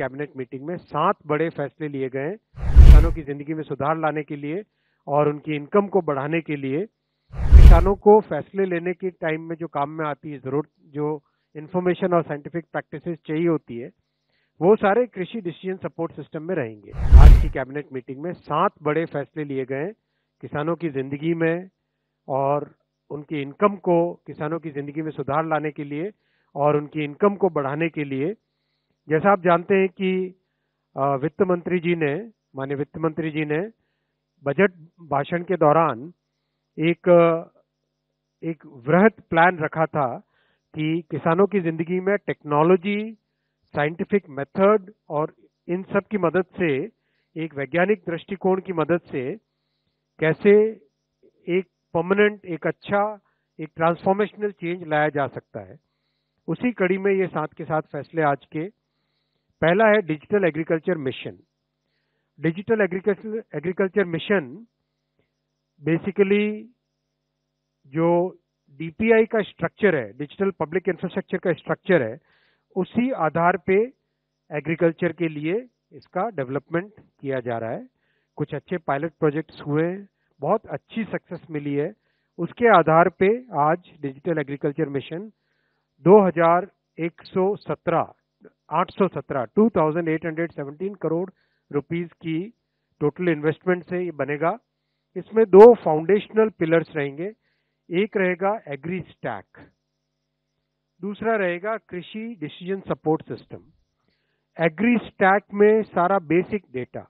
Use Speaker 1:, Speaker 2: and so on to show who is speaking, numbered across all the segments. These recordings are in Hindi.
Speaker 1: कैबिनेट मीटिंग में 7 बड़े फैसले लिए गए हैं किसानों की जिंदगी में सुधार लाने के लिए और उनकी इनकम को बढ़ाने के लिए। किसानों को फैसले लेने के टाइम में जो काम में आती है जरूरत, जो इन्फॉर्मेशन और साइंटिफिक प्रैक्टिसेस चाहिए होती है, वो सारे कृषि डिसीजन सपोर्ट सिस्टम में रहेंगे। आज की कैबिनेट मीटिंग में 7 बड़े फैसले लिए गए हैं किसानों की जिंदगी में और उनकी इनकम को, किसानों की जिंदगी में सुधार लाने के लिए और उनकी इनकम को बढ़ाने के लिए। जैसा आप जानते हैं कि वित्त मंत्री जी ने, माननीय वित्त मंत्री जी ने बजट भाषण के दौरान एक वृहद प्लान रखा था कि किसानों की जिंदगी में टेक्नोलॉजी, साइंटिफिक मेथड और इन सब की मदद से, एक वैज्ञानिक दृष्टिकोण की मदद से कैसे एक परमानेंट, एक अच्छा, एक ट्रांसफॉर्मेशनल चेंज लाया जा सकता है। उसी कड़ी में ये 7 के 7 फैसले आज के। पहला है digital agriculture mission. Digital agriculture mission basically जो डीपीआई का स्ट्रक्चर है, डिजिटल पब्लिक इंफ्रास्ट्रक्चर का स्ट्रक्चर है, उसी आधार पे एग्रीकल्चर के लिए इसका डेवलपमेंट किया जा रहा है। कुछ अच्छे पायलट प्रोजेक्ट्स हुए हैं, बहुत अच्छी सक्सेस मिली है। उसके आधार पे आज digital agriculture mission 2817 crore rupees की टोटल इन्वेस्टमेंट से ये बनेगा। इसमें 2 फाउंडेशनल पिलर्स रहेंगे। एक रहेगा एग्री स्टैक, दूसरा रहेगा कृषि decision support system. Agri stack में सारा बेसिक डेटा,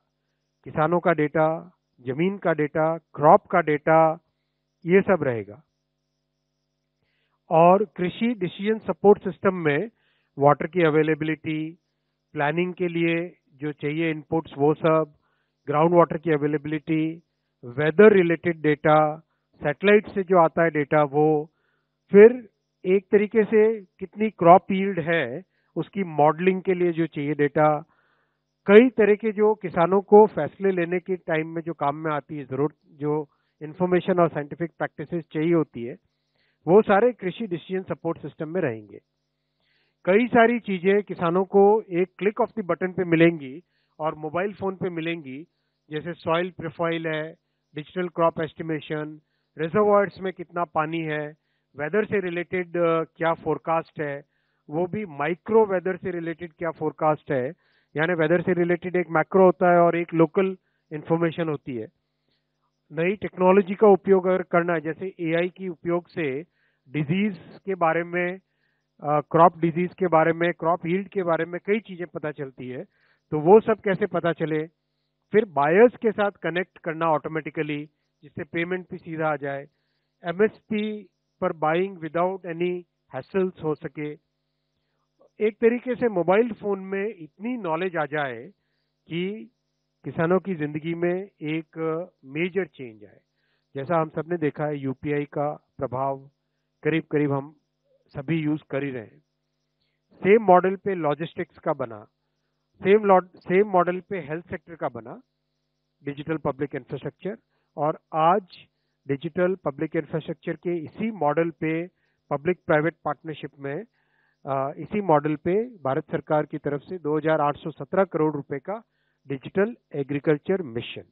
Speaker 1: किसानों का डेटा, जमीन का डेटा, क्रॉप का डेटा, ये सब रहेगा। और कृषि डिसीजन सपोर्ट सिस्टम में वाटर की अवेलेबिलिटी, प्लानिंग के लिए जो चाहिए इनपुट्स वो सब, ग्राउंड वाटर की availability, weather related data, satellite से जो आता है डेटा वो, फिर एक तरीके से कितनी क्रॉप यील्ड है उसकी मॉडलिंग के लिए जो चाहिए डेटा, कई तरह के जो किसानों को फैसले लेने के टाइम में जो काम में आती है जरूरत, जो इन्फॉर्मेशन और साइंटिफिक प्रैक्टिसेस चाहिए होती है, वो सारे कृषि डिसीजन सपोर्ट सिस्टम में रहेंगे। कई सारी चीजें किसानों को एक क्लिक ऑफ द बटन पे मिलेंगी और मोबाइल फोन पे मिलेंगी, जैसे सॉइल प्रोफाइल है, डिजिटल क्रॉप एस्टिमेशन, रिजर्वॉयर्स में कितना पानी है, वेदर से रिलेटेड क्या फोरकास्ट है, वो भी माइक्रो वेदर से रिलेटेड क्या फोरकास्ट है, यानी वेदर से रिलेटेड एक मैक्रो होता है और एक लोकल इंफॉर्मेशन होती है। नई टेक्नोलॉजी का उपयोग अगर करना है, जैसे एआई की उपयोग से डिजीज के बारे में, क्रॉप डिजीज के बारे में, क्रॉप यील्ड के बारे में कई चीजें पता चलती है, तो वो सब कैसे पता चले। फिर बायर्स के साथ कनेक्ट करना ऑटोमेटिकली, जिससे पेमेंट भी सीधा आ जाए, एमएसपी पर बाइंग विदाउट एनी हैसल्स हो सके। एक तरीके से मोबाइल फोन में इतनी नॉलेज आ जाए कि किसानों की जिंदगी में एक मेजर चेंज आए। जैसा हम सब ने देखा है, यूपीआई का प्रभाव करीब करीब हम सभी यूज कर ही रहे हैं। सेम मॉडल पे लॉजिस्टिक्स का बना, सेम मॉडल पे हेल्थ सेक्टर का बना डिजिटल पब्लिक इंफ्रास्ट्रक्चर, और आज डिजिटल पब्लिक इंफ्रास्ट्रक्चर के इसी मॉडल पे, पब्लिक प्राइवेट पार्टनरशिप में इसी मॉडल पे भारत सरकार की तरफ से 2817 करोड़ रुपए का डिजिटल एग्रीकल्चर मिशन